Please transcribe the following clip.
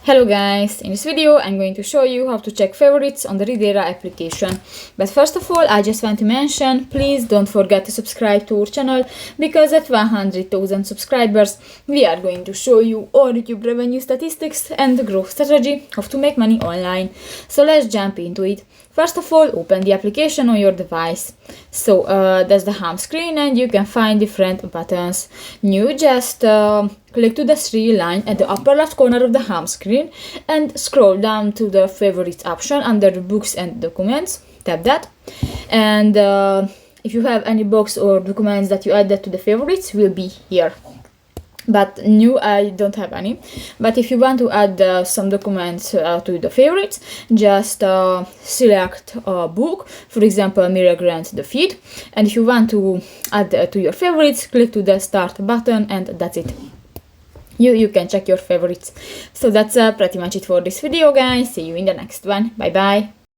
Hello guys, in this video I'm going to show you how to check favorites on the ReadEra application. But first of all, I just want to mention, please don't forget to subscribe to our channel, because at 100,000 subscribers we are going to show you all YouTube revenue statistics and the growth strategy, how to make money online. So let's jump into it. First of all, open the application on your device. So that's the home screen and you can find different buttons. You just click to the three line at the upper left corner of the home screen and scroll down to the favorites option under the books and documents. Tap that, and if you have any books or documents that you added to the favorites, will be here. But new, I don't have any. But if you want to add some documents to the favorites, just select a book, for example Mirror Grant the Feed, and if you want to add to your favorites, click to the start button and that's it. You can check your favorites. So that's pretty much it for this video, guys. See you in the next one. Bye bye.